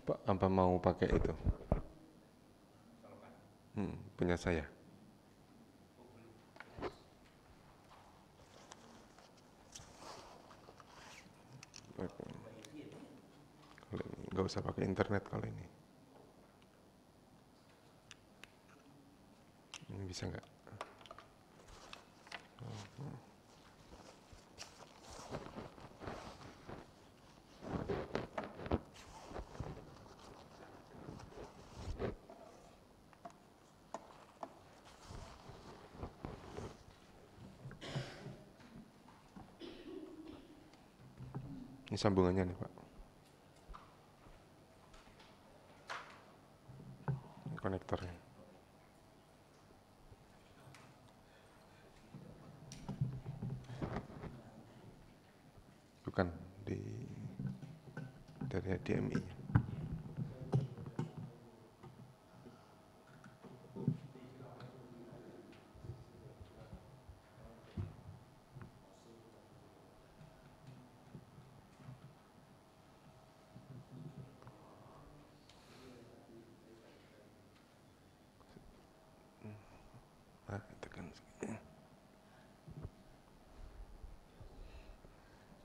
Apa mau pakai itu? Punya saya. Nggak usah pakai internet kalau ini. Ini bisa nggak? Ini sambungannya nih Pak. Ini konektornya. Bukan dari HDMI. Nah, tekan.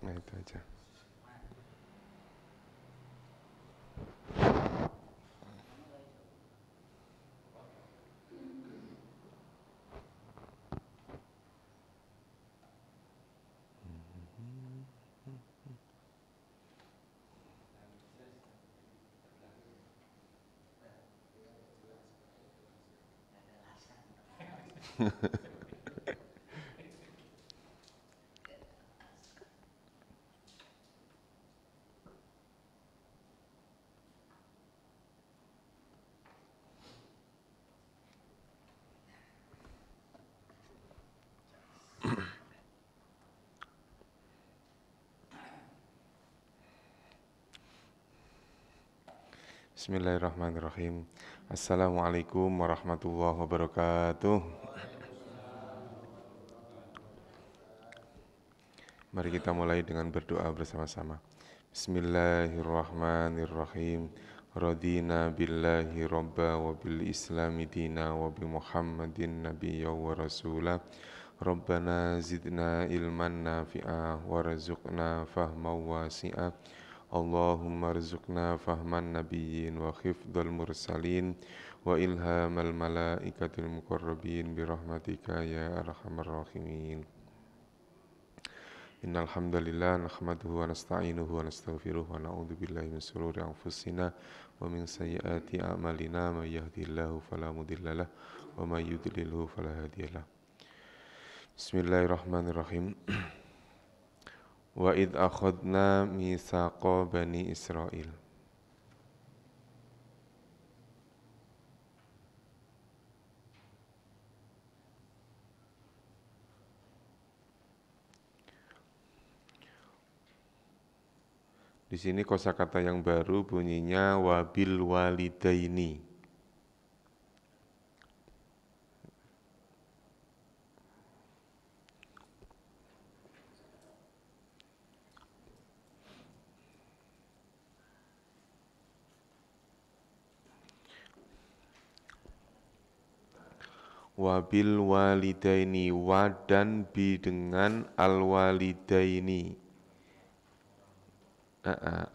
Nah, itu aja. Bismillahirrahmanirrahim. Assalamualaikum warahmatullahi wabarakatuh. Mari kita mulai dengan berdoa bersama-sama. Bismillahirrahmanirrahim. Radina billahi robba wa bil islami dina wa bi muhammadin nabiyya wa rasulah. Rabbana zidna ilman nafi'ah warzuqna fahman wasi'ah. Allahumma rizukna fahman nabiyyin wa khifdal mursalin wa ilhamal malaikatil muqarrabin birahmatika ya arhamar rahimin. Innal hamdalillah nahmaduhu wa nasta'inuhu wa nastaghfiruh wa na'udzu billahi min shururi anfusina wa min sayyiati a'malina may yahdihillahu fala mudhillalah wa may yudlilhu fala hadiyalah. Bismillahirrahmanirrahim. Wa id akhadna mitsaqa bani Israil. Di sini kosakata yang baru bunyinya wabil walidaini. Wabil walidaini, wa dan bi dengan al walidaini.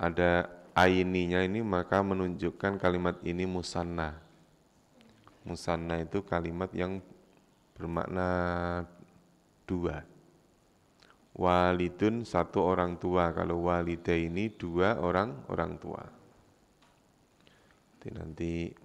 Ada aininya ini maka menunjukkan kalimat ini musanna. Musanna itu kalimat yang bermakna dua. Walidun satu orang tua, kalau walidaini dua orang tua. Nanti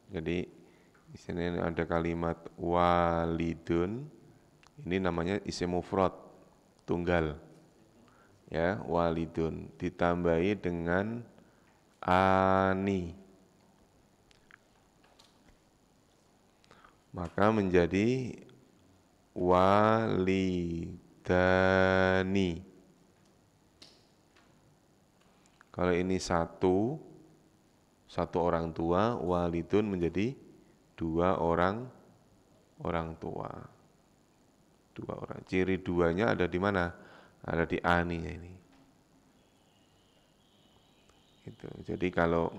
jadi di sini ada kalimat walidun, ini namanya isim mufrad, tunggal. Ya, walidun ditambahi dengan ani. maka menjadi walidani. Kalau ini satu orang tua, walidun menjadi dua orang tua. Dua orang. Ciri duanya ada di mana? Ada di ani-nya ini. Gitu. Jadi kalau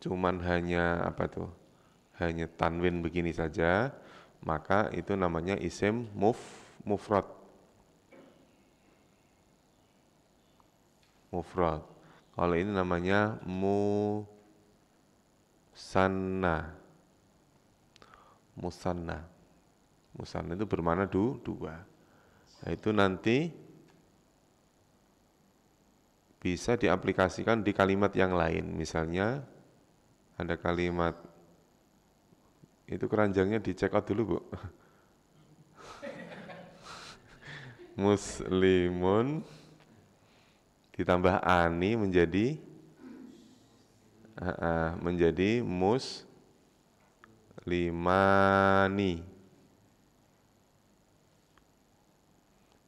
cuman hanya apa tuh? Hanya tanwin begini saja, maka itu namanya isim mufrad. Mufrad. Kalau ini namanya musanna. Musanna. Musanna itu bermakna dua. Nah, itu nanti bisa diaplikasikan di kalimat yang lain. Misalnya ada kalimat, itu keranjangnya dicek out dulu, Bu. Muslimun ditambah ani menjadi muslimani.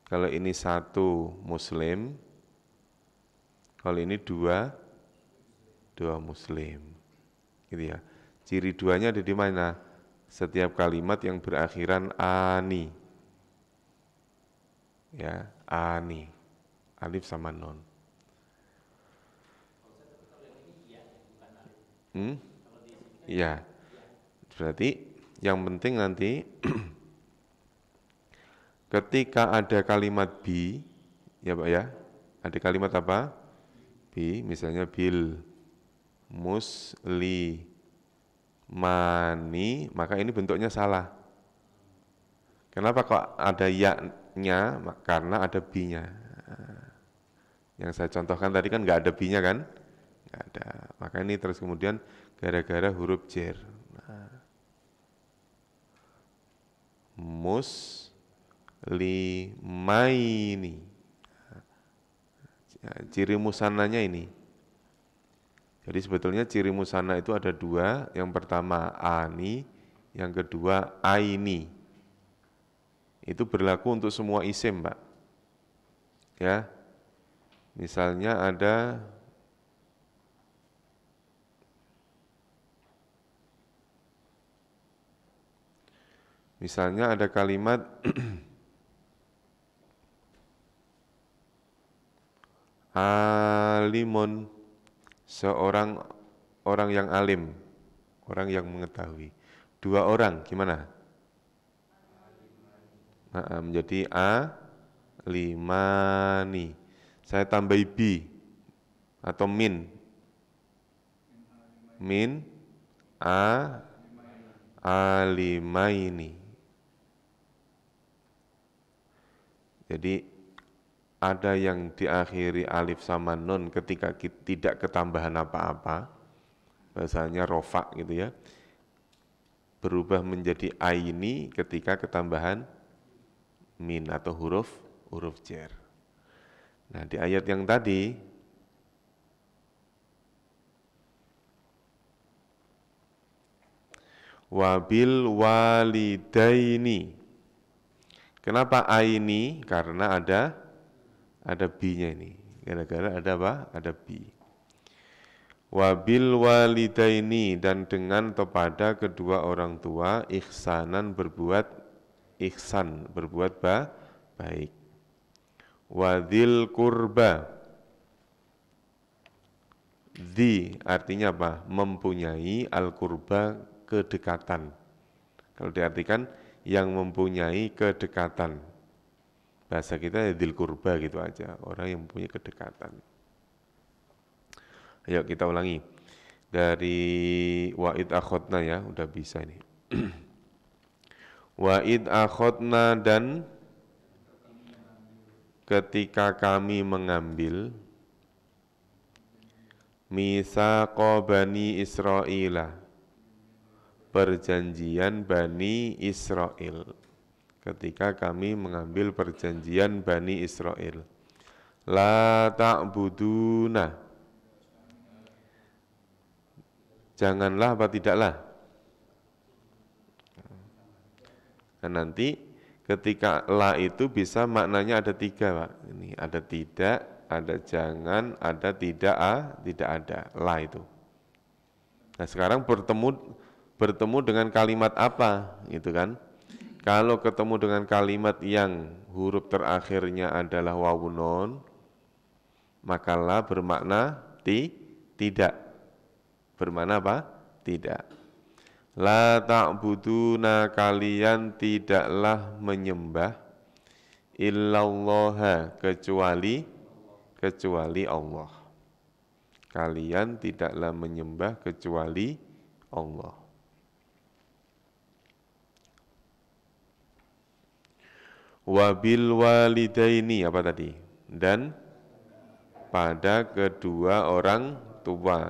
Kalau ini satu muslim, kalau ini dua muslim. Gitu ya. Ciri duanya ada di mana? Setiap kalimat yang berakhiran ani. Ya, ani. Alif sama non. Iya. Berarti yang penting nanti ketika ada kalimat bi, ya Pak ya, ada kalimat apa? Bi, misalnya bil muslimani, maka ini bentuknya salah. Kenapa kok ada ya-nya? Karena ada bi-nya. Yang saya contohkan tadi kan nggak ada bi-nya kan? Nggak ada. Maka ini terus kemudian gara-gara huruf jer. Muslimaini. Ciri musannanya ini. Jadi sebetulnya ciri musanna itu ada dua. Yang pertama ani, yang kedua aini. Itu berlaku untuk semua isim, Pak. Ya. Misalnya ada kalimat alimun, seorang orang yang alim, orang yang mengetahui. Dua orang, gimana? Menjadi alimani. Saya tambahi bi atau min alimaini. Jadi ada yang diakhiri alif sama nun ketika tidak ketambahan apa-apa, bahasanya rofa gitu ya, berubah menjadi aini ketika ketambahan min atau huruf jer. Nah, di ayat yang tadi wabil walidaini. Kenapa aini? Karena ada bi-nya ini. Gara-gara ada apa? Ada bi. Wabil walidaini, dan dengan kepada kedua orang tua ihsanan, berbuat ihsan, berbuat baik. Wadil kurba. Di artinya apa? Mempunyai, al kurba kedekatan. Kalau diartikan yang mempunyai kedekatan. Bahasa kita ya dil kurba gitu aja, orang yang mempunyai kedekatan. Ayo kita ulangi. Dari wa'id akhotna ya, udah bisa ini. Wa'id akhotna, dan ketika kami mengambil mitsaqa bani Israila, perjanjian Bani Israel. Ketika kami mengambil perjanjian Bani Israel. La ta'buduna, janganlah apa tidaklah. Nah, nanti ketika la itu bisa maknanya ada 3, Pak. Ini ada tidak, ada jangan, ada tidak tidak ada, la itu. Nah, sekarang bertemu dengan kalimat apa, gitu kan? Kalau ketemu dengan kalimat yang huruf terakhirnya adalah wawun nun, maka la bermakna tidak. Bermakna apa? Tidak. La ta'buduna, kalian tidaklah menyembah illallaha, kecuali Allah. Kalian tidaklah menyembah kecuali Allah. Wabil walidaini, apa tadi? Dan pada kedua orang tua.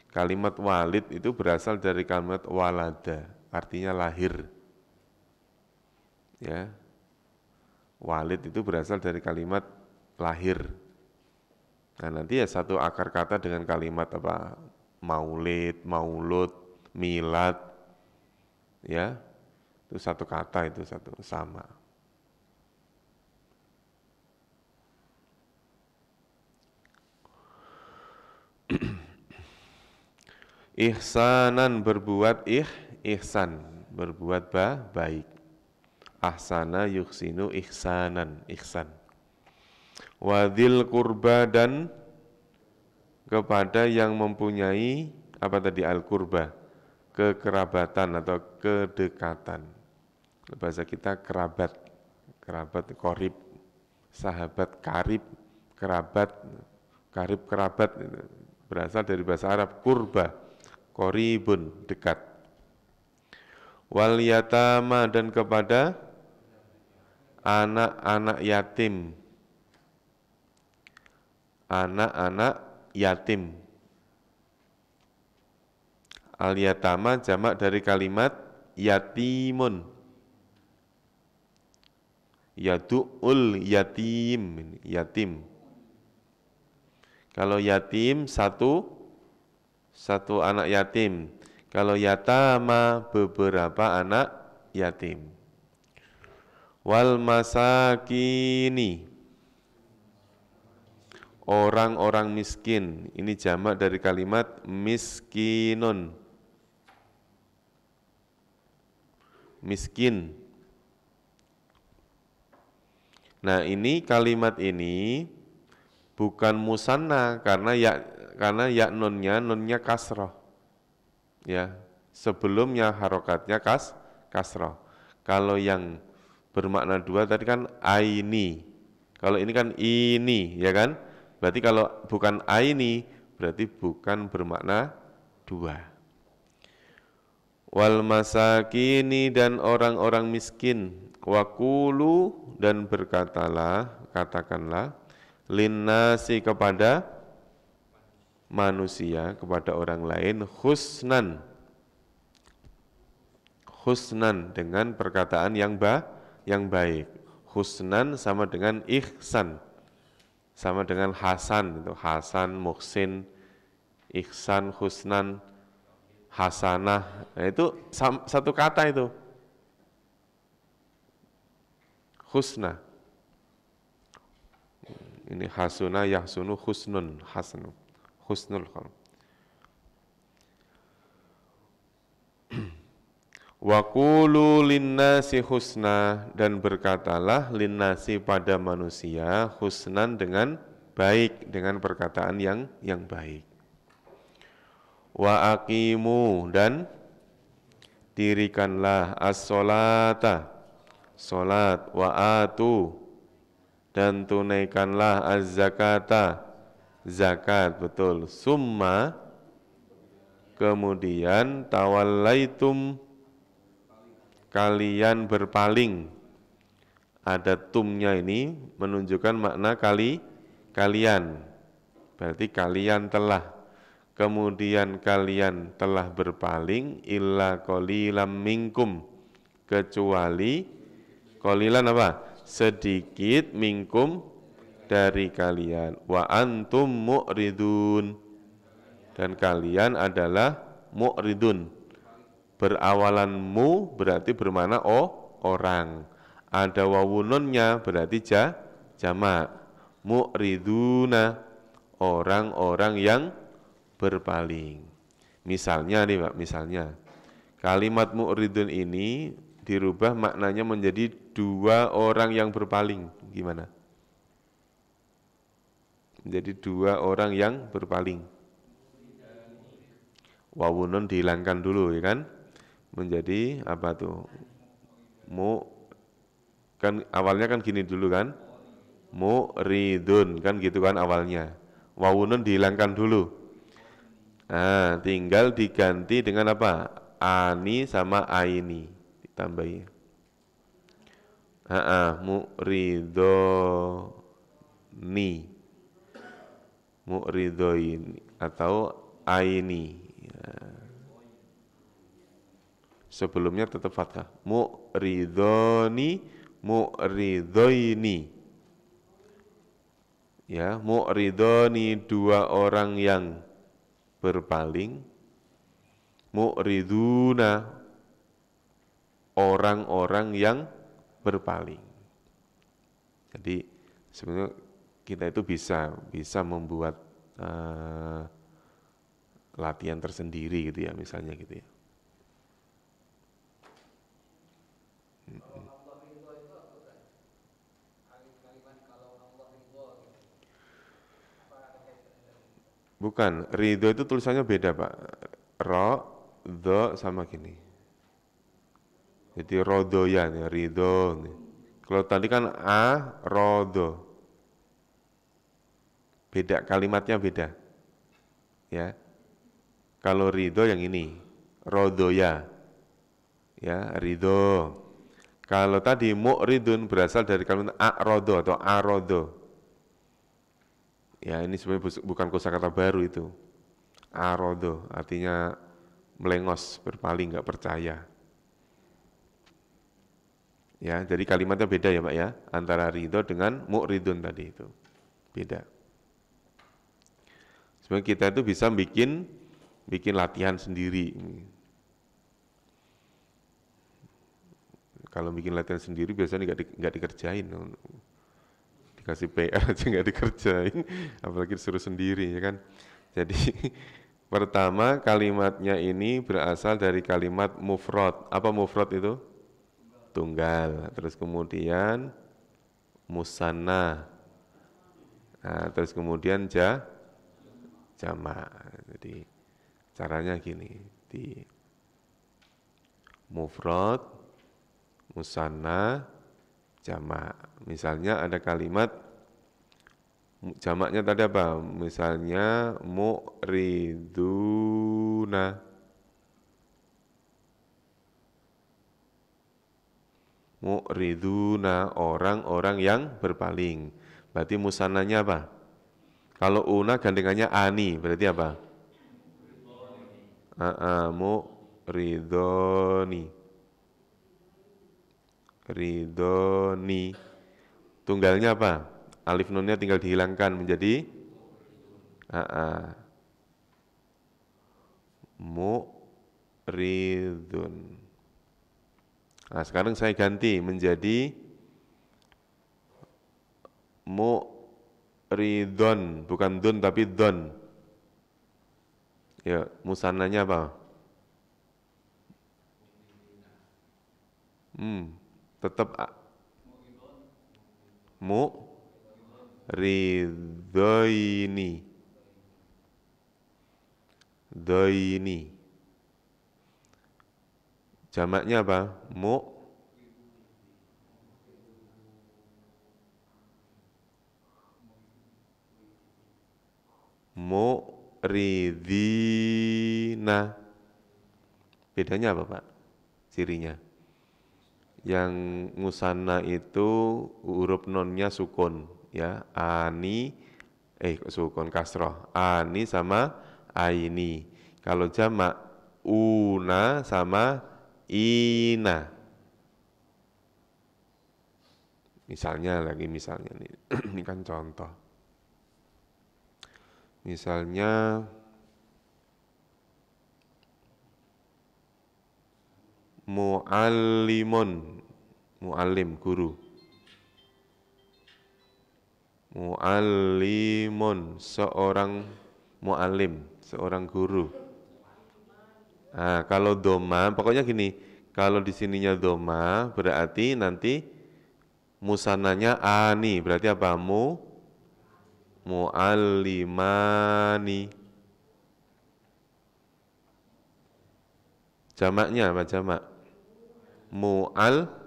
Kalimat walid itu berasal dari kalimat walada, artinya lahir. Ya. Walid itu berasal dari kalimat lahir. Nah, nanti ya satu akar kata dengan kalimat apa? Maulid, maulud, milad. Ya. Itu satu kata, itu satu sama. Ihsanan, berbuat ihsan, berbuat baik. Ahsana yuhsinu ihsanan, ihsan. Wadil kurba, dan kepada yang mempunyai apa tadi, al kurba, kekerabatan atau kedekatan. Bahasa kita kerabat, korib, sahabat, karib, kerabat, berasal dari bahasa Arab kurba. Qoribun, dekat. Wal yatama, dan kepada anak-anak yatim. Anak-anak yatim. Al yatama jamak dari kalimat yatimun. Yadu'ul yatim, yatim. Kalau yatim satu anak yatim. Kalau yatama beberapa anak yatim. Wal masakini, orang-orang miskin. Ini jamak dari kalimat miskinun. Miskin. Nah, ini kalimat ini bukan musanna karena ya nunnya kasroh. Ya, sebelumnya harokatnya kasroh. Kalau yang bermakna 2 tadi kan aini. Kalau ini kan ini, ya kan? Berarti kalau bukan aini, berarti bukan bermakna 2. Wal masakini, dan orang-orang miskin. Wakulu, dan katakanlah linnasi, kepada manusia, kepada orang lain, husnan dengan perkataan yang baik. Husnan sama dengan ihsan, sama dengan hasan, itu hasan, muhsin, ihsan, husnan, hasanah. Nah, itu satu kata itu. Husna. Ini hasuna, yahsunu, husnun, hasnu. Husnul khalam. Wa qulu linnasi husna, dan berkatalah linnasi pada manusia husnan dengan baik, dengan perkataan yang baik. Wa aqimu, dan dirikanlah as-sholata, salat, wa atu, dan tunaikanlah az-zakata, zakat, betul. Summa, kemudian tawallaitum, kalian berpaling. Ada tumnya ini menunjukkan makna kalian. Berarti kalian telah. Kemudian kalian telah berpaling illa qalilam minkum, kecuali qalilan apa? Sedikit, minkum, dari kalian. Wa antum mu'ridun, dan kalian adalah mu'ridun. Berawalan mu berarti bermakna orang. Ada wawu nunnya berarti jamak. Mu'riduna, orang-orang yang berpaling. Misalnya nih Pak, misalnya kalimat mu'ridun ini dirubah maknanya menjadi dua orang yang berpaling. Gimana? Menjadi dua orang yang berpaling. Wawu nun dihilangkan dulu ya kan? Menjadi apa tuh? Kan awalnya kan gini dulu kan? Mu'ridun kan gitu kan awalnya. Wawu nun dihilangkan dulu. Nah, tinggal diganti dengan apa? Ani sama aini ditambahi. Mu'ridoni. Mu'ridoini atau aini. Ya. Sebelumnya tetap fathah. Mu'ridoni, mu'ridoini. Ya, mu'ridoni dua orang yang berpaling. Mu'riduna orang-orang yang berpaling. Jadi sebenarnya kita itu bisa membuat latihan tersendiri gitu ya, misalnya gitu ya. Bukan, ridho itu tulisannya beda Pak. Ro, do sama gini. Jadi rodoyan ya, ridho. Kalau tadi kan a, rodo. Beda, kalimatnya beda. Ya. Kalau ridho yang ini, rodoya. Ya, ridho. Kalau tadi mu'ridun berasal dari kalimat a'rodo atau arodo. Ya, ini sebenarnya bukan kosakata baru itu. Arodo artinya melengos, berpaling, nggak percaya. Ya, jadi kalimatnya beda ya Pak ya, antara ridho dengan mu'ridun tadi itu. Beda. Sebenarnya kita itu bisa bikin latihan sendiri. Kalau bikin latihan sendiri biasanya nggak dikerjain. Dikasih PR aja nggak dikerjain, apalagi disuruh sendiri ya kan. Jadi pertama kalimatnya ini berasal dari kalimat mufrad. Apa mufrad itu? Tunggal. Terus kemudian musanna. Nah, terus kemudian jamak. Jadi caranya gini, di mufrad, musanna, jamak. Misalnya ada kalimat jamaknya tadi apa? Misalnya mu'riduna. Mu'riduna orang-orang yang berpaling. Berarti musananya apa? Kalau una gandengannya ani, berarti apa? Mu'ridoni. Ridoni. Tunggalnya apa? Alif nunnya tinggal dihilangkan menjadi mu'ridun. Nah, sekarang saya ganti menjadi mu'ridon, bukan dun tapi don. Ya, musananya apa? Tetap ridhoini. Doini. Jamaknya apa? Mu'ridina. Bedanya apa Pak? Cirinya. Yang musanna itu huruf nonnya sukun ya, ani sukun kasroh, ani sama aini. Kalau jamak una sama ina. Misalnya nih, ini kan contoh. Misalnya Mu'allimun, mu'allim, guru. Mu'allimun, seorang mu'allim, seorang guru. Nah, kalau doma, pokoknya gini, kalau di sininya doma, berarti nanti musananya ani, berarti apa? Mu'allimani. Jamaknya apa jamak? Mu'allimuna.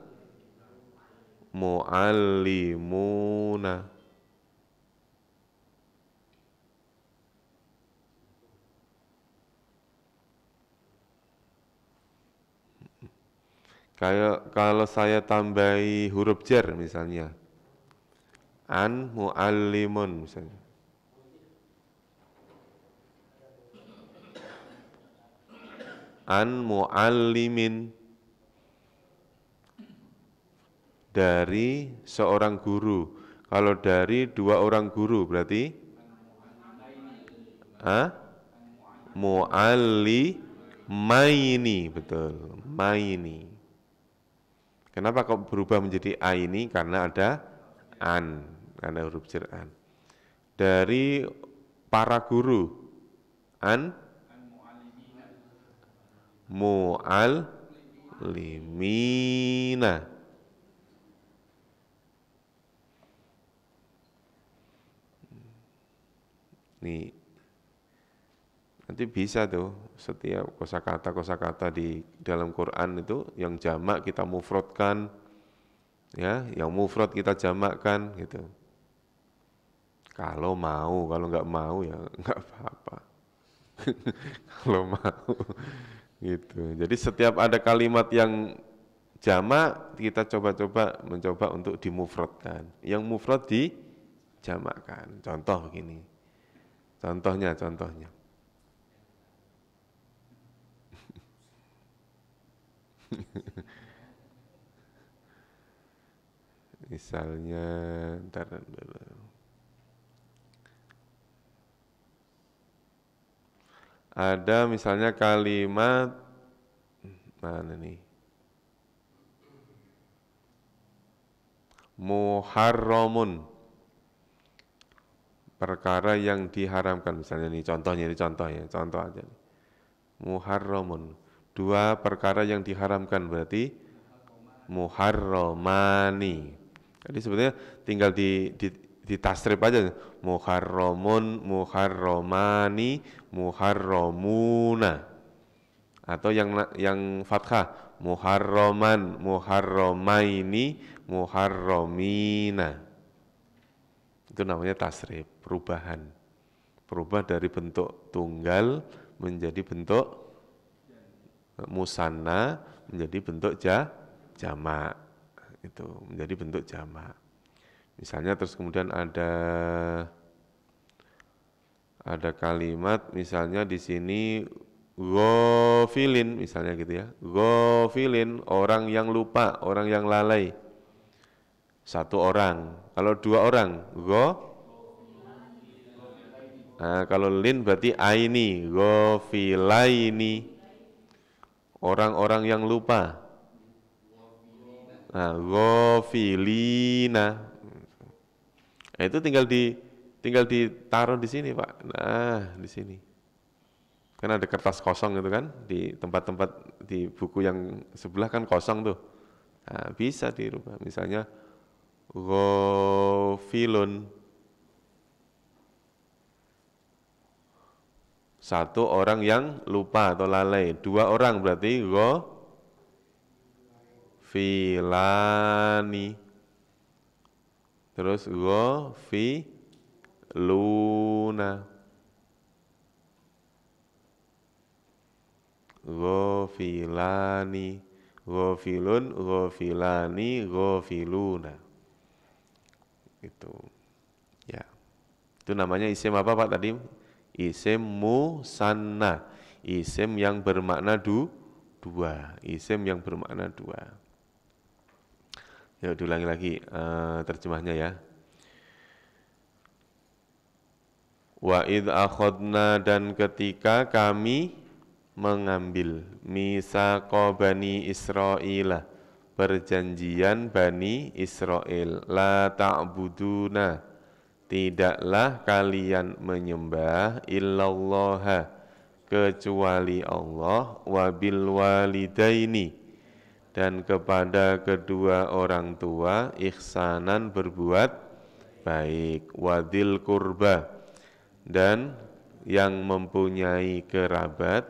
Kayak kalau saya tambahi huruf jar misalnya, an mu'allimun misalnya. An mu'allimin, dari seorang guru. Kalau dari dua orang guru berarti mu'allimaini, betul, maini. Kenapa kok berubah menjadi a ini? Karena ada an, karena huruf jar an. Dari para guru, an mu'allimina. Nih, nanti bisa tuh setiap kosakata di dalam Quran itu yang jamak kita mufradkan, ya, yang mufrad kita jamakkan gitu. Kalau mau, kalau nggak mau ya nggak apa-apa. Kalau mau gitu. Jadi setiap ada kalimat yang jamak kita mencoba untuk dimufradkan. Yang mufrad dijamakkan. Contoh begini. Contohnya. Misalnya, ntar dulu. Ada misalnya kalimat, mana nih? Muharramun. Perkara yang diharamkan, misalnya nih contoh aja. Muharramun. Dua perkara yang diharamkan berarti muharramani. Jadi sebetulnya tinggal di tasrif aja. Muharramun, muharramani, muharramuna. Atau yang fathah, muharraman, muharramaini, muharramina. Itu namanya tasrif, perubahan. Berubah dari bentuk tunggal menjadi bentuk musanna, menjadi bentuk jamak. Itu menjadi bentuk jamak. Misalnya terus kemudian ada kalimat misalnya di sini ghafilin misalnya gitu ya. Ghafilin, orang yang lupa, orang yang lalai. Satu orang. Kalau dua orang, nah, kalau lin berarti aini, ghafilaini. Orang-orang yang lupa. Nah, ghafilina. Nah, itu tinggal ditaruh di sini, Pak. Nah, di sini. Kan ada kertas kosong gitu kan, di tempat-tempat di buku yang sebelah kan kosong tuh. Nah, bisa dirubah. Misalnya ghafilun. Satu orang yang lupa atau lalai. Dua orang berarti ghafilani. Terus ghafiluna. Ghafilani. Ghafilun, ghafilani, ghafiluna. Itu. Ya. Itu namanya isim apa Pak tadi? Isim musanna. Isim yang bermakna dua. Isim yang bermakna dua. Ya, diulangi lagi terjemahnya ya. Wa idh akhadna, dan ketika kami mengambil misaqa Bani Israila, perjanjian Bani Israel, la ta'buduna, tidaklah kalian menyembah illallah, kecuali Allah, wabil walidaini, dan kepada kedua orang tua ihsanan berbuat baik, wadil kurba, dan yang mempunyai kerabat,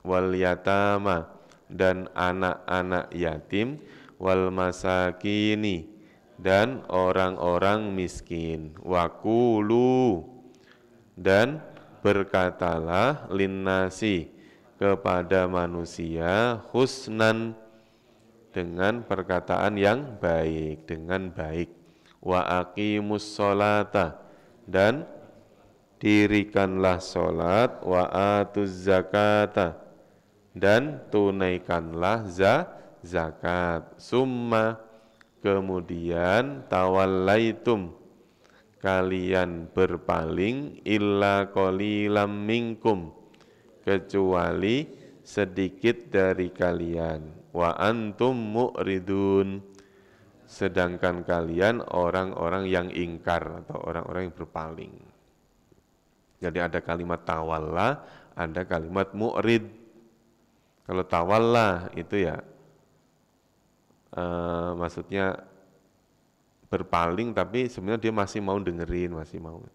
wal yatama, dan anak-anak yatim, wal masakini, dan orang-orang miskin, wakulu, dan berkatalah linnasi, kepada manusia, husnan, dengan perkataan yang baik, dengan baik, wa aqimus sholata, dan dirikanlah sholat, wa atuz zakata, dan tunaikanlah zakat, summa, kemudian tawallaitum, kalian berpaling, illa qalilam minkum, kecuali sedikit dari kalian, wa antum mu'ridun, sedangkan kalian orang-orang yang ingkar atau orang-orang yang berpaling. Jadi ada kalimat tawalla, ada kalimat mu'rid. Kalau tawalla itu ya maksudnya berpaling, tapi sebenarnya dia masih mau dengerin, masih mau.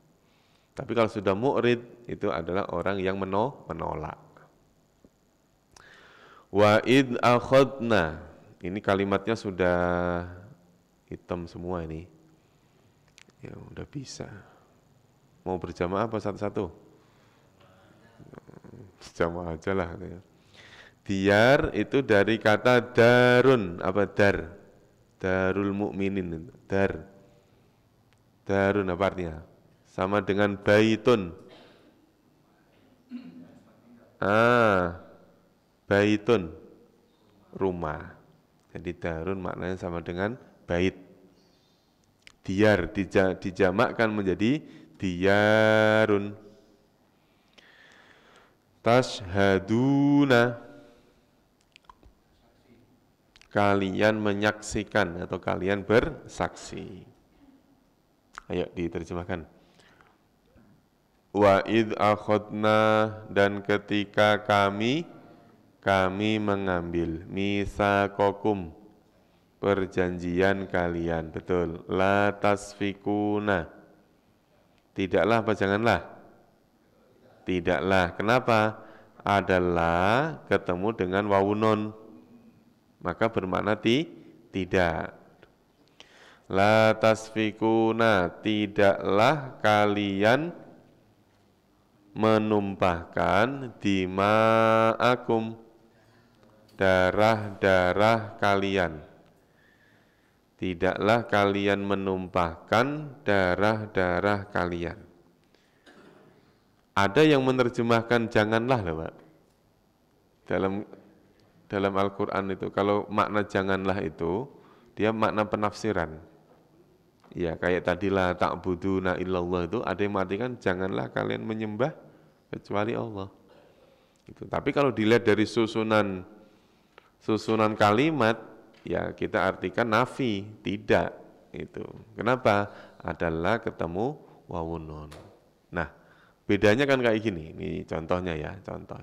Tapi kalau sudah mu'rid itu adalah orang yang menolak. Wa id akhadna, ini kalimatnya sudah hitam semua ini. Ya udah bisa. Mau berjamaah apa satu-satu? Berjamaah aja lah. Diyar itu dari kata darun, apa dar? Darul mukminin, dar. Darun apa artinya? Sama dengan baitun. Baitun, rumah. Jadi darun maknanya sama dengan bait. Diyar dijamakkan menjadi diyarun. Tashhaduna, kalian menyaksikan atau kalian bersaksi. Ayo diterjemahkan. Wa id akhadna, dan ketika kami mengambil, mitsaqakum, perjanjian kalian, betul, la tasfikuna, tidaklah apa janganlah, tidaklah, kenapa? Adalah ketemu dengan wawunon, maka bermakna tidak. La tasfikuna, tidaklah kalian menumpahkan dima'akum, darah-darah kalian. Tidaklah kalian menumpahkan darah-darah kalian. Ada yang menerjemahkan janganlah, Pak. Dalam Al-Quran itu, kalau makna janganlah itu, dia makna penafsiran. Ya, kayak tadilah ta'buduna illallah itu, ada yang mengartikan janganlah kalian menyembah kecuali Allah. Itu. Tapi kalau dilihat dari susunan kalimat, ya kita artikan nafi, tidak. Itu. Kenapa? Adalah ketemu wawunun. Nah, bedanya kan kayak gini. Ini contohnya ya, contoh.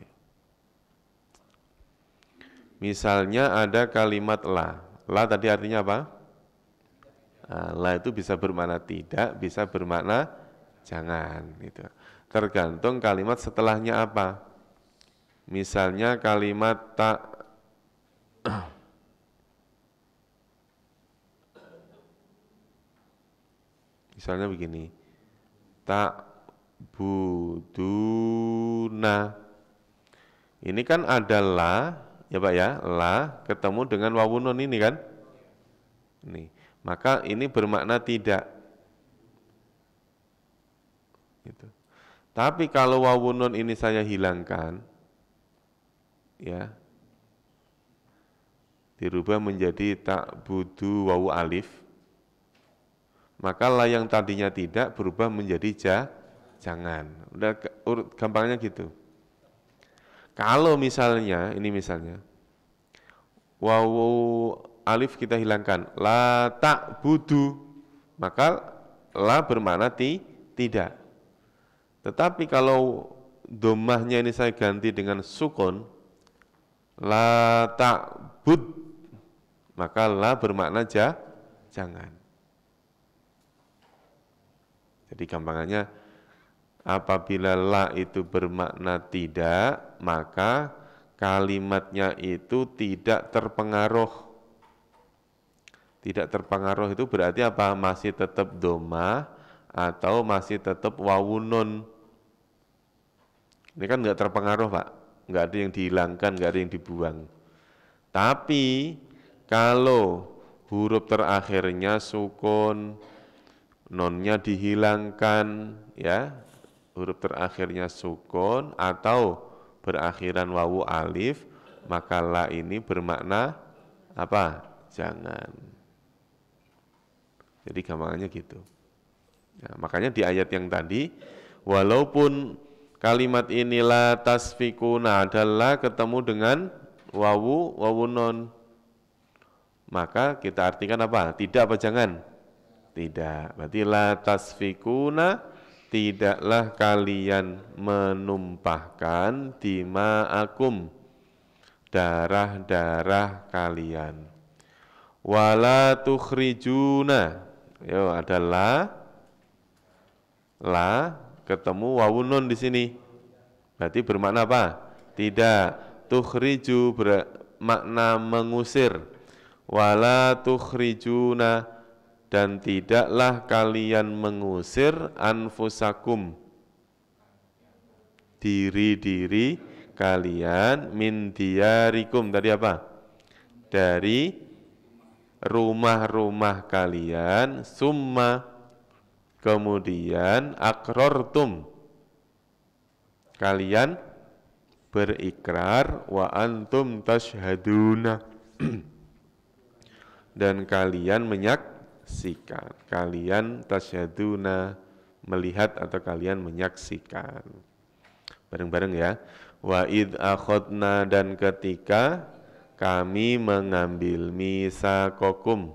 Misalnya ada kalimat la. La tadi artinya apa? La itu bisa bermakna tidak, bisa bermakna jangan. Gitu. Tergantung kalimat setelahnya apa. Misalnya kalimat tak, misalnya begini, tak buduna. Ini kan ada la, ya Pak ya, la ketemu dengan wawunun ini kan. Ini. Maka ini bermakna tidak. Gitu. Tapi kalau wawunun ini saya hilangkan, ya, dirubah menjadi tak budu wawu alif, maka la yang tadinya tidak berubah menjadi jangan. Udah gampangnya gitu. Kalau misalnya, ini misalnya, wawu alif kita hilangkan, la ta'budu, maka la bermakna tidak. Tetapi kalau dhammahnya ini saya ganti dengan sukun, la ta'bud, maka la bermakna jangan. Jadi gampangannya, apabila la itu bermakna tidak, maka kalimatnya itu tidak terpengaruh. Tidak terpengaruh itu berarti apa? Masih tetap dhammah atau masih tetap wawu nun. Ini kan nggak terpengaruh, Pak. Nggak ada yang dihilangkan, nggak ada yang dibuang. Tapi kalau huruf terakhirnya sukun, nonnya dihilangkan, ya, huruf terakhirnya sukun atau berakhiran wawu alif, maka la ini bermakna apa? Jangan. Jadi gampangannya gitu. Ya, makanya di ayat yang tadi, walaupun kalimat inilah tasfikuna adalah ketemu dengan wawu non, maka kita artikan apa? Tidak apa jangan? Tidak. Berarti la tasfikuna, tidaklah kalian menumpahkan dima'akum, darah-darah kalian. Wala tukhrijuna, yo adalah la ketemu wawu nun di sini. Berarti bermakna apa? Tidak. Tukhriju bermakna mengusir. Wala tukhrijuna, dan tidaklah kalian mengusir anfusakum, diri-diri kalian, min diyarikum, tadi apa? Dari rumah-rumah kalian, summa, kemudian akrortum, kalian berikrar, wa antum tashhaduna, dan kalian menyaksikan, kalian tasyhaduna, melihat atau kalian menyaksikan. Bareng-bareng ya. Wa id akhadna, dan ketika kami mengambil misaqakum,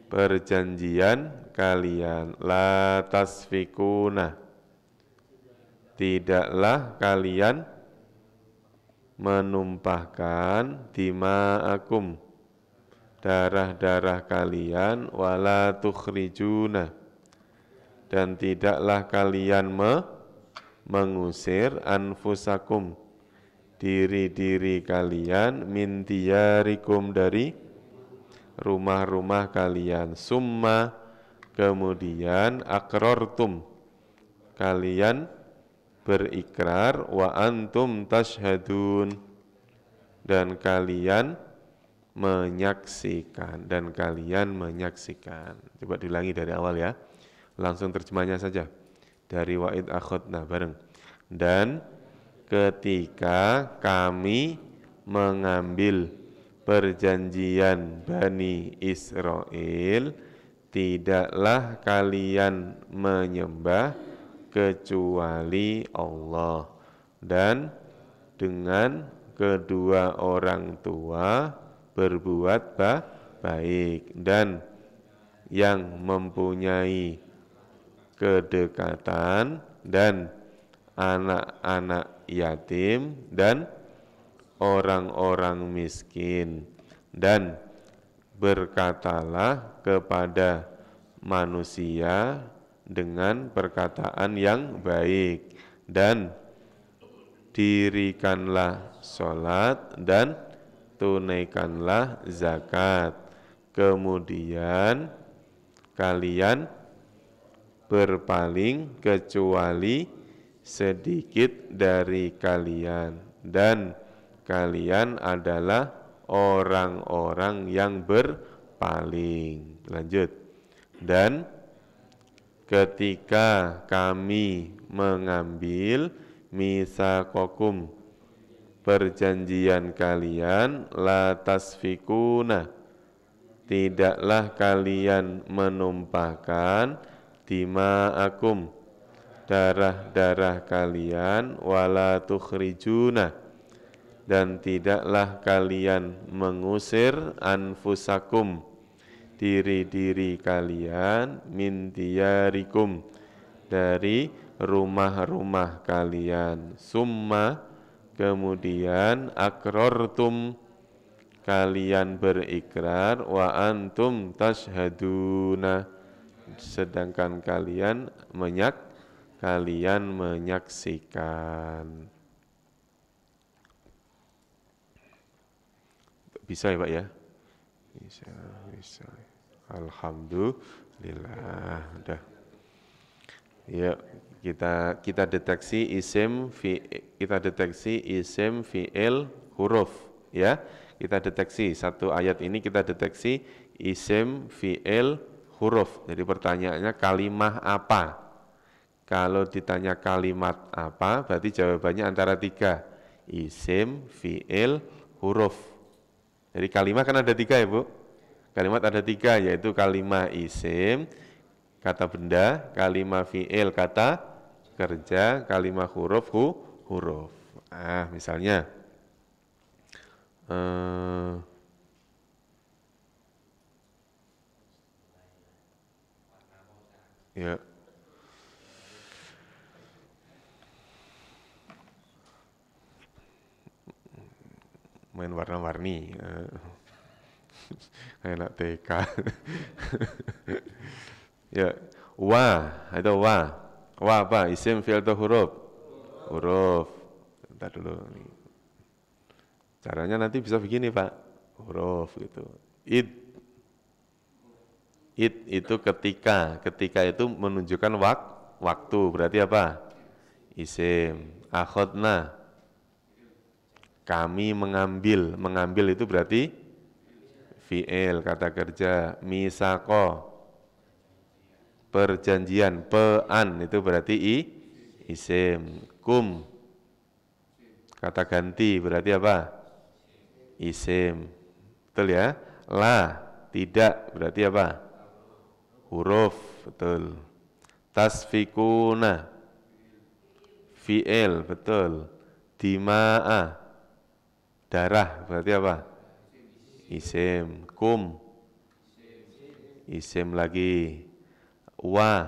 perjanjian kalian, la tasfikuna, tidaklah kalian menumpahkan dima'akum, darah-darah kalian, wala tukhrijuna, dan tidaklah kalian mengusir anfusakum, diri-diri kalian, min diyarikum, dari rumah-rumah kalian, summa, kemudian akrortum, kalian berikrar, wa antum tashhadun, dan kalian menyaksikan, dan kalian menyaksikan. Coba diulangi dari awal ya, langsung terjemahnya saja dari wa'id akhadna bareng. Dan ketika kami mengambil perjanjian Bani Israel, tidaklah kalian menyembah kecuali Allah, dan dengan kedua orang tua berbuat baik, dan yang mempunyai kedekatan, dan anak-anak yatim, dan orang-orang miskin, dan berkatalah kepada manusia dengan perkataan yang baik, dan dirikanlah sholat, dan tunaikanlah zakat. Kemudian kalian berpaling kecuali sedikit dari kalian, dan kalian adalah orang-orang yang berpaling. Lanjut. Dan ketika kami mengambil misaqakum, perjanjian kalian, la tasfikuna, tidaklah kalian menumpahkan dima'akum, darah-darah kalian, wala tukhrijuna, dan tidaklah kalian mengusir anfusakum, diri-diri kalian, min diyarikum, dari rumah-rumah kalian, summa, kemudian akrortum, kalian berikrar, wa antum tashhaduna, sedangkan kalian menyaksikan. Bisa ya Pak ya? Bisa. Alhamdulillah. Udah. Ya, kita deteksi isim fi'il huruf ya. Kita deteksi satu ayat ini, kita deteksi isim fi'il huruf. Jadi pertanyaannya kalimah apa? Kalau ditanya kalimat apa, berarti jawabannya antara 3. Isim, fi'il, huruf. Jadi kalimat kan ada 3 ya Bu? Kalimat ada 3, yaitu kalimat isim, kata benda, kalimat fi'il, kata kerja, kalimat huruf, huruf. Ah, misalnya, ya, main warna-warni, enak TK. Ya, ada wa apa? Isim, fi'il atau huruf? Huruf. Bentar dulu. Caranya nanti bisa begini Pak, huruf gitu. Id itu ketika itu menunjukkan waktu, berarti apa? Isim. Akhadna, kami mengambil itu berarti fi'il, kata kerja. Misaqo, perjanjian, pe'an itu berarti isim. Kum, kata ganti berarti apa? Isim. Betul ya? La, tidak berarti apa? Huruf, betul. Tasfikuna, fi'il, betul. Dima'a, darah berarti apa? Isim. Kum, isim lagi. Wa,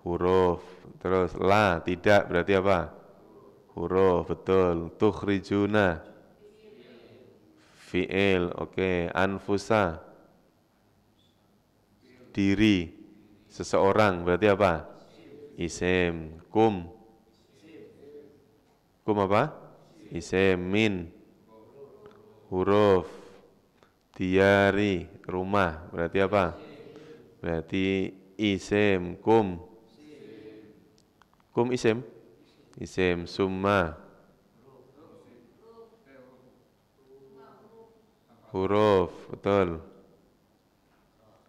huruf. Terus la, tidak berarti apa? Huruf, betul. Tukhrijuna, fi'il, oke. Anfusa, diri, seseorang berarti apa? Isim. Kum apa? Isim. Min, huruf. Diari, rumah berarti apa? Berarti isim. Kum isim. Isim. Summa, huruf, betul.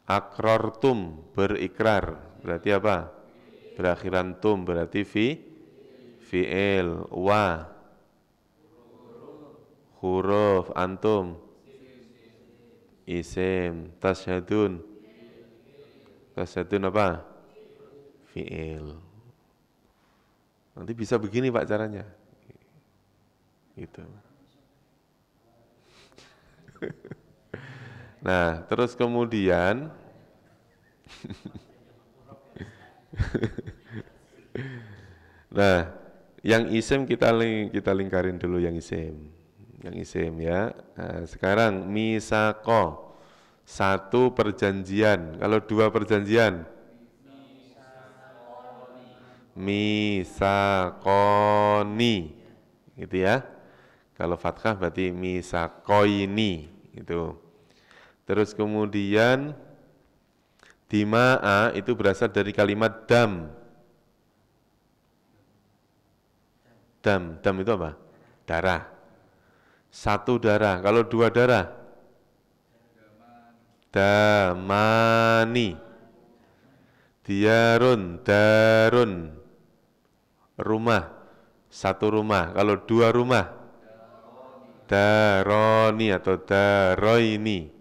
Akrortum, berikrar berarti apa? Berakhiran tum berarti fi'il. Wa, huruf. Antum, isim. Tasyhadun apa? Fi'il. Nanti bisa begini Pak caranya. Gitu. Nah, terus kemudian nah, yang isim kita lingkarin dulu yang isim. Yang isim ya. Nah, sekarang misaqo, 1 perjanjian. Kalau 2 perjanjian, misaqoni, gitu ya. Kalau fathah berarti misaqoini, gitu. Terus kemudian dima'a itu berasal dari kalimat dam. Dam itu apa? Darah. 1 darah. Kalau 2 darah, damani. Darun, rumah. 1 rumah. Kalau 2 rumah, daroni atau daroini.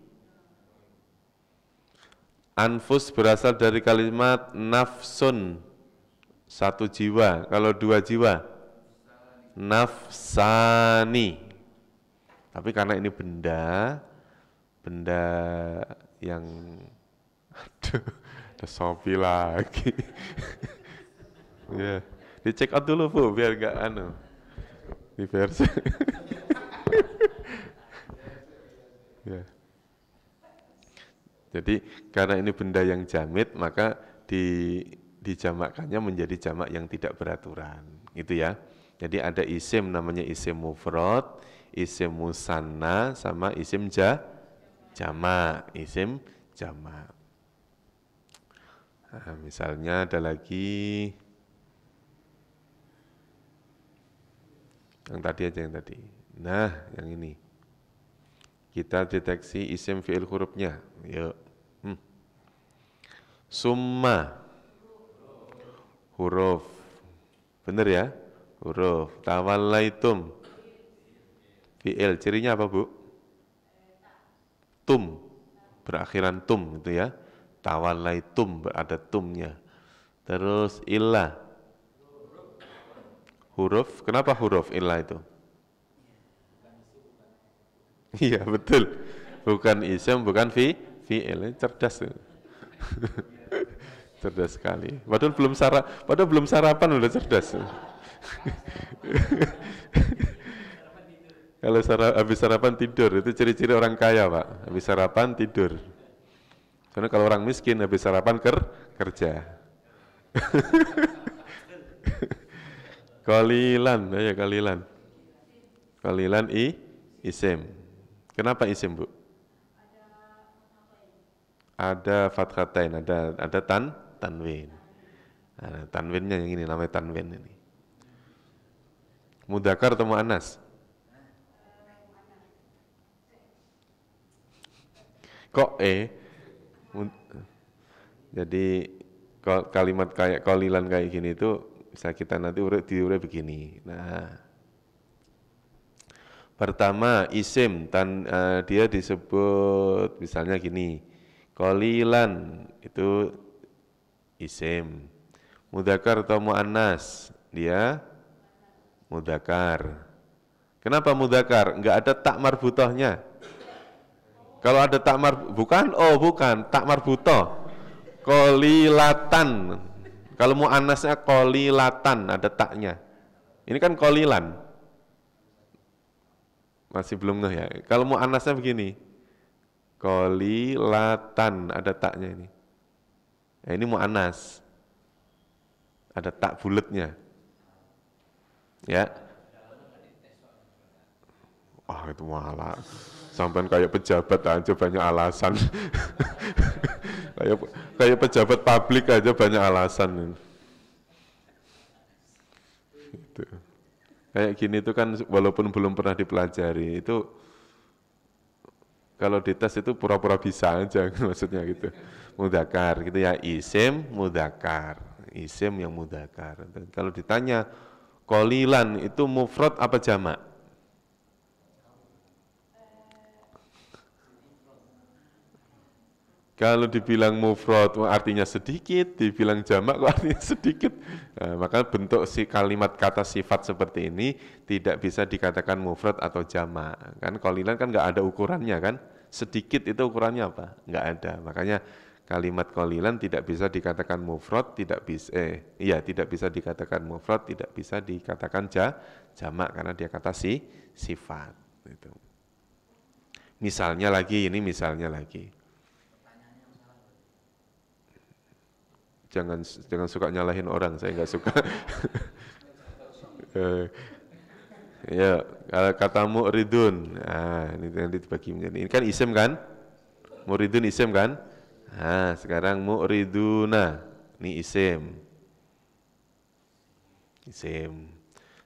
Anfus berasal dari kalimat nafsun. Satu jiwa. Kalau dua jiwa, nafsani. Tapi karena ini benda yang, aduh, ada Sophie lagi. Ya, di check out dulu Bu, biar gak di versi. Ya. Jadi karena ini benda yang jamid, maka dijamakkannya menjadi jamak yang tidak beraturan, gitu ya. Jadi ada isim namanya isim mufrad, isim musanna, sama isim jamak, isim jamak. Nah, misalnya ada lagi yang tadi aja yang tadi. Nah, yang ini. Kita deteksi isim fi'il hurufnya. Yuk. Summa. Huruf. Bener ya? Huruf. Tawallaitum. Fi'il. Cirinya apa, Bu? Tum. Berakhiran tum itu ya. Tawallaitum ada tumnya. Terus illah. Huruf. Kenapa huruf illah itu? Iya betul, bukan isim, bukan fi'il, cerdas, cerdas sekali. Padahal belum sarapan udah cerdas. Kalau habis sarapan tidur itu ciri-ciri orang kaya Pak. Habis sarapan tidur. Karena kalau orang miskin habis sarapan kerja. Qalilan, ya qalilan. Qalilan isim. Kenapa isim, Bu? Ada fathatain, ada tanwin. Nah, tanwinnya yang ini namanya tanwin ini. Mudzakkar atau muannas? Kok jadi kalimat kayak qalilan kayak gini itu bisa kita nanti diurut begini. Nah, pertama isim dia disebut misalnya gini, qalilan itu isim. Mudzakkar atau muannas, dia mudzakkar. Kenapa mudzakkar? Enggak ada tak marbutahnya. Kalau ada tak bukan tak marbutoh. Qalilatan. Kalau muannasnya qalilatan ada taknya. Ini kan qalilan. Masih belum ngeh ya. Kalau mau anasnya begini, qalilatan ada taknya ini. Nah, ini mau anas, ada tak bulatnya, ya. Itu malah sampai kayak pejabat aja banyak alasan. kayak pejabat publik aja banyak alasan. Gitu. Kayak gini itu kan walaupun belum pernah dipelajari itu kalau dites itu pura-pura bisa aja maksudnya gitu. Mudzakkar gitu ya, isim mudzakkar, isim yang mudzakkar. Kalau ditanya qalilan itu mufrad apa jamak? Kalau dibilang mufrad artinya sedikit, dibilang jamak kok artinya sedikit. Nah, maka bentuk si kalimat kata sifat seperti ini tidak bisa dikatakan mufrad atau jamak. Kan qalilan kan nggak ada ukurannya kan? Sedikit itu ukurannya apa? Nggak ada. Makanya kalimat qalilan tidak bisa dikatakan mufrad, tidak bisa dikatakan mufrad, tidak bisa dikatakan jamak karena dia kata sifat. Gitu. Misalnya lagi. Jangan suka nyalahin orang, saya nggak suka. Ya, kalau kata mu'ridun, ini nanti dibagi menjadi, ini kan isim kan? Mu'ridun isim kan? Nah, sekarang mu'riduna, ini isim.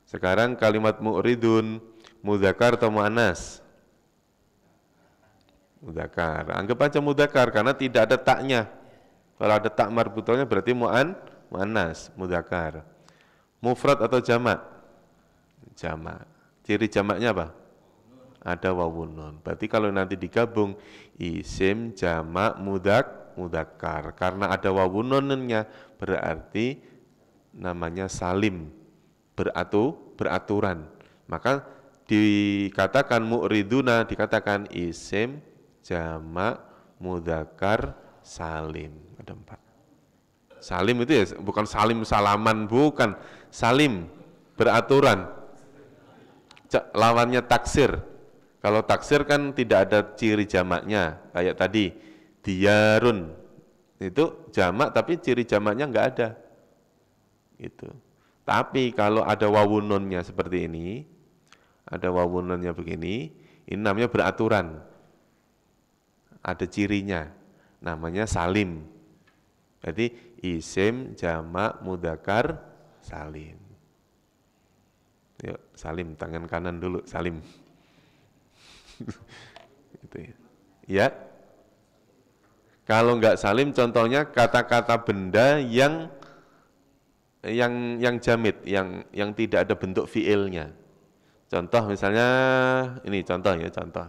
Sekarang kalimat mu'ridun, mudzakkar atau muannas? Mudzakkar. Anggap aja mudzakkar karena tidak ada taknya. Kalau ada tak marbutahnya berarti muannas, mudzakkar. Mufrad atau jamak? Jamak. Ciri jamaknya apa? Ada wawun nun. Berarti kalau nanti digabung isim jamak mudzakkar karena ada wawun nunnya berarti namanya salim, beraturan. Maka dikatakan mu'riduna, dikatakan isim jamak mudzakkar salim. Ada 4. Salim itu ya bukan salim salaman, bukan. Salim, beraturan. Lawannya taksir. Kalau taksir kan tidak ada ciri jamaknya, kayak tadi diyarun. Itu jamak tapi ciri jamaknya enggak ada. Gitu. Tapi kalau ada wawununnya seperti ini, ada wawununnya begini, ini namanya beraturan. Ada cirinya, namanya salim. Jadi isim jamak mudzakkar salim. Yuk, salim, tangan kanan dulu, salim. Gitu ya. Ya. Kalau enggak salim, contohnya kata-kata benda yang jamid, yang tidak ada bentuk fiilnya. Contoh misalnya ini contoh ya, contoh.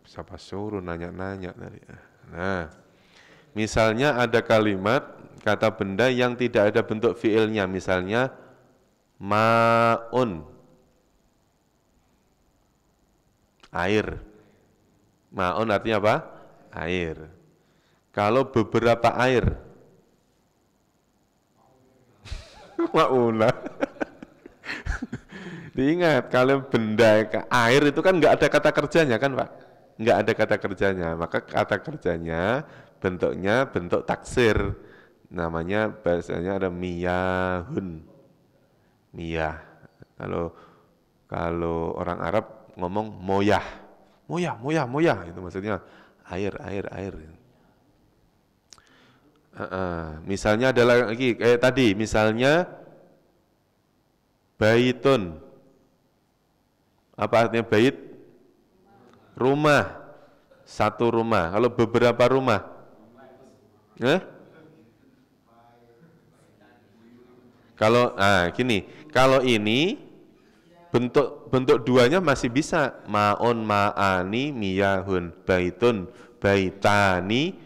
Siapa suruh nanya-nanya tadi. Nah, misalnya ada kalimat kata benda yang tidak ada bentuk fiilnya, misalnya ma'un, air. Ma'un artinya apa? Air. Kalau beberapa air, ma'una. Diingat, kalau benda air itu kan nggak ada kata kerjanya kan Pak? Nggak ada kata kerjanya, maka kata kerjanya bentuknya bentuk taksir. Namanya bahasanya ada miyahun. Miyah. Kalau orang Arab ngomong moyah. Moyah, itu maksudnya air. Misalnya ada lagi kayak tadi, misalnya baitun. Apa artinya bait? Rumah. Satu rumah. Kalau beberapa rumah? Gini. Kalau ini bentuk duanya masih bisa. Ma'un, ma'ani, miyahun, baitun, baitani.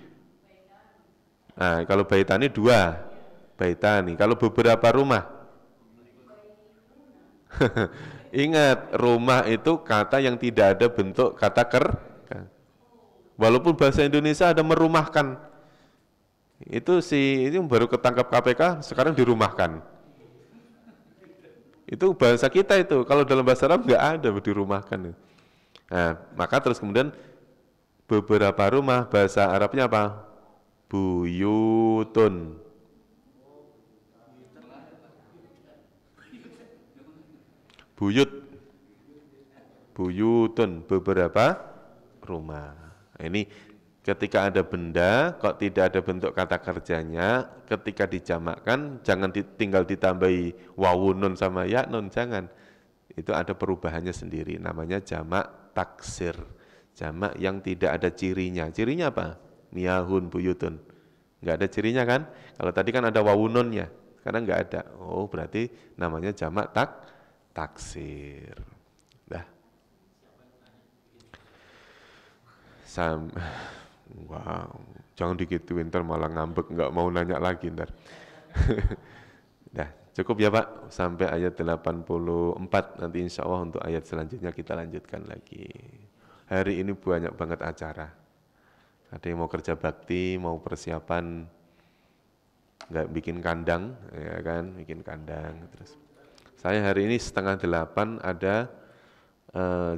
Nah, kalau baitani 2. Baitani. Kalau beberapa rumah? Ingat, rumah itu kata yang tidak ada bentuk kata Walaupun bahasa Indonesia ada merumahkan. Ini baru ketangkap KPK, sekarang dirumahkan. Itu bahasa kita itu. Kalau dalam bahasa Arab nggak ada dirumahkan. Nah, maka terus kemudian beberapa rumah bahasa Arabnya apa? Buyutun. Buyutun, beberapa rumah. Ini ketika ada benda, kok tidak ada bentuk kata kerjanya, ketika dijamakkan, jangan tinggal ditambahi wawunun sama ya nun, jangan. Itu ada perubahannya sendiri, namanya jamak taksir. Jamak yang tidak ada cirinya. Cirinya apa? Miyahun, buyutun. Nggak ada cirinya kan? Kalau tadi kan ada wawununnya, sekarang nggak ada. Oh, berarti namanya jamak taksir. Dah. Wow, jangan digituin ntar malah ngambek, nggak mau nanya lagi ntar. Dah, cukup ya Pak, sampai ayat 84, nanti insya Allah untuk ayat selanjutnya kita lanjutkan lagi. Hari ini banyak banget acara. Ada yang mau kerja bakti, mau persiapan, nggak bikin kandang, ya kan, bikin kandang. Terus saya hari ini 7:30 ada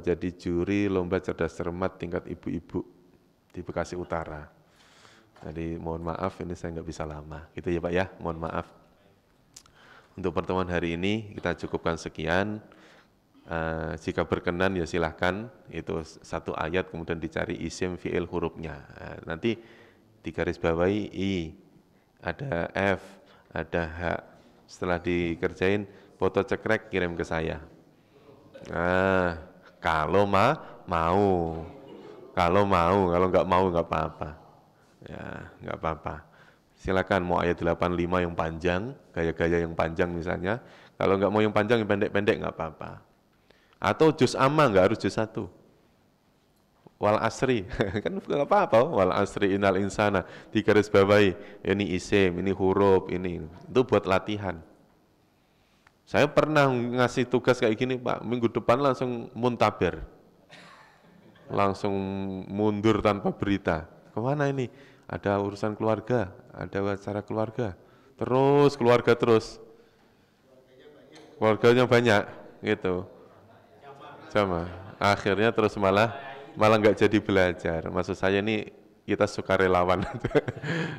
jadi juri lomba cerdas cermat tingkat ibu-ibu di Bekasi Utara. Jadi mohon maaf ini saya nggak bisa lama, gitu ya Pak ya, mohon maaf. Untuk pertemuan hari ini kita cukupkan sekian. Jika berkenan ya silahkan, itu satu ayat kemudian dicari isim fi'il hurufnya. Nanti digaris bawahi I, ada F, ada H. Setelah dikerjain foto cekrek kirim ke saya. Kalau mau, kalau nggak mau nggak apa-apa. Ya, nggak apa-apa. Silakan mau ayat 85 yang panjang, gaya-gaya yang panjang misalnya. Kalau nggak mau yang panjang, yang pendek-pendek nggak apa-apa. Atau juz amma, nggak harus juz 1. wal asri kan nggak apa-apa, wal asri innal insana digaris bawahi, ini isim, ini huruf, ini itu buat latihan. Saya pernah ngasih tugas kayak gini Pak, minggu depan langsung muntaber, langsung mundur tanpa berita. Kemana ini? Ada urusan keluarga, ada acara keluarga, terus keluarga terus, keluarganya banyak, gitu. Sama. Akhirnya terus malah nggak jadi belajar. Maksud saya ini kita sukarelawan.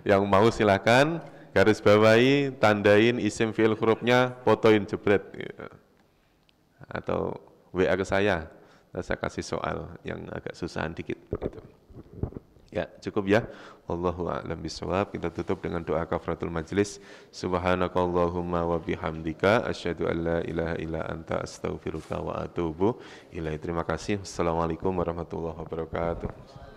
Yang mau silakan garis bawahi, tandain isim fi'il hurufnya, fotoin jebret. Gitu. Atau WA ke saya kasih soal yang agak susahan dikit. Gitu. Ya, cukup ya. Wallahu a'lam bishawab. Kita tutup dengan doa kafaratul majlis. Subhanakallahumma wa bihamdika asyhadu an la ilaha illa anta astaghfiruka wa atubu ilaih. Terima kasih. Assalamualaikum warahmatullahi wabarakatuh.